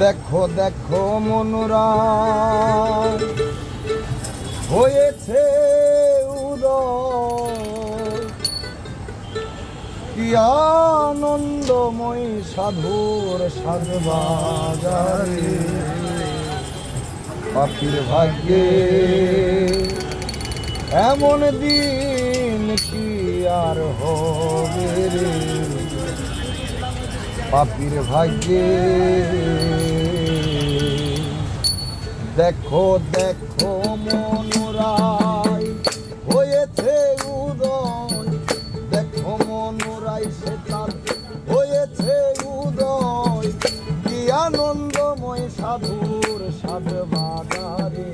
দেখো দেখো মনুরা হয়েছে উদয়, কি আনন্দময় সাধুর সাজবাজারে। পাপির ভাগ্যে এমন দিন কি আর হবে রে, পাপির ভাগ্যে। দেখো দেখো মনুরাই হয়েছে উদয়, দেখো মনুরাই সে তার হয়েছে উদয়, কি আনন্দময় সাধুর সাজবাজারে।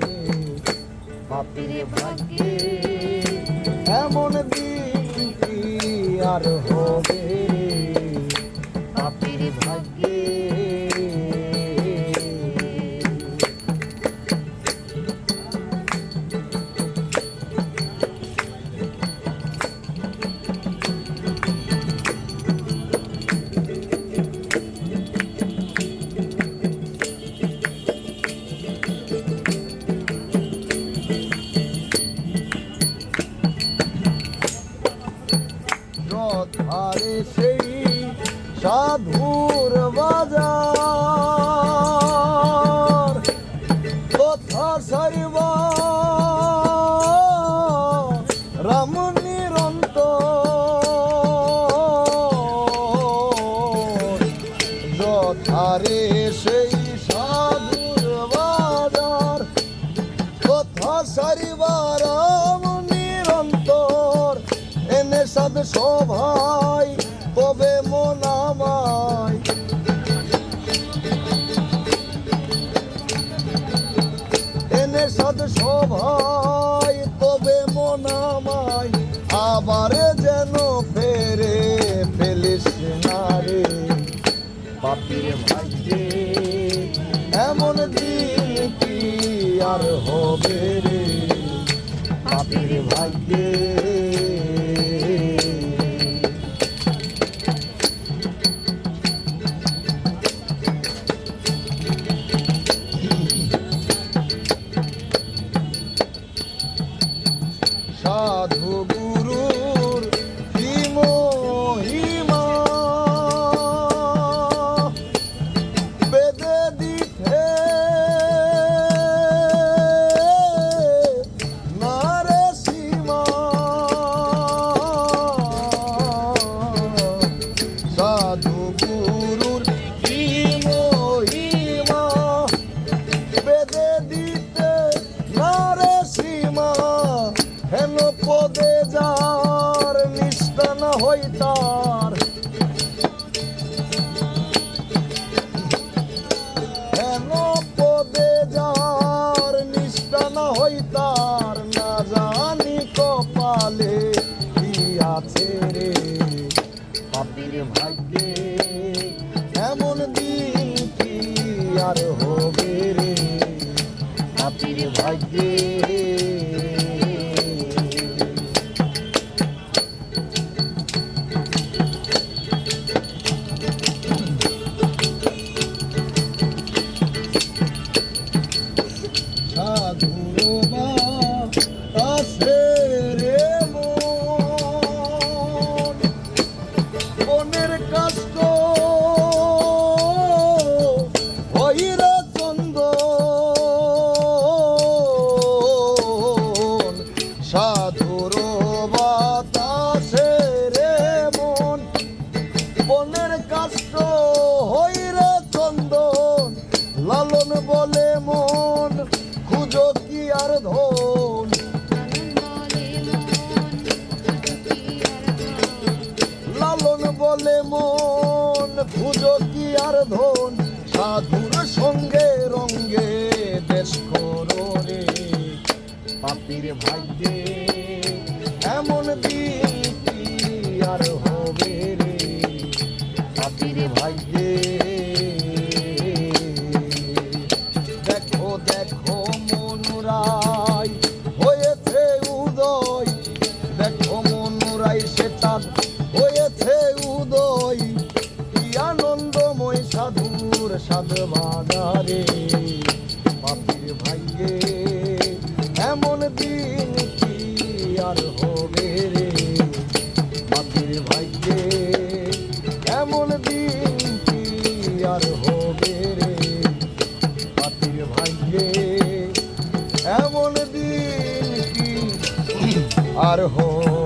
পাপির ভাগ্যে এমন দিন কি আর হবে রে, পাপির ভাগ্যে। আরে সেই সাধুর বাজার কথা সারিবা রাম নিরন্তর, যথারে সেই সাধুর বাজার কথা সারিবা রাম নিরন্তর। এনে সাধ সভায় তবে মন আমায়, এনে সাধ সভায় তবে মন আমায়, আবার যেন ফেরে ফেলিস না রে। পাপির ভাগ্যে এমন দিন কি আর হবে রে, পাপির ভাগ্যে। সাধু গুরুর কি মহিমা বেদে দিতে নারে সীমা, সাধু গুরুর কি মহিমা বেদে দিতে নারে সীমা। হেন পদে যার নিষ্ঠা না হই তার, হেন পদে যার নিষ্ঠা না হই তার, না জানি কপালে কি আছে রে। পাপির ভাগ্যে এমন দিন কি আর হবে রে, পাপির ভাগ্যে। মনের কষ্ট হইরে চন্দন, সাধুর বাতাসে রে মন। মনের কষ্ট হইরে চন্দন, লালন বলে মন খুঁজো কি আর ধন। লালন বলে মন খুঁজো কি আর ধন, সাধুর সঙ্গে রঙ্গে দেশ করো রে। পাপির ভাগ্যে এমন দিন কি আর হবে রে, পাপির ভাগ্যে। দেখো দেখো মনুরাই হয়েছে উদয়, দেখো মনুরাই সে তার হয়েছে উদয়। পাখির ভাগ্যে এমন দিন কি আর হবে রে, পাখির ভাগ্যে এমন দিন কি আর হবে রে, পাখির ভাগ্যে এমন দিন কি আর হবে।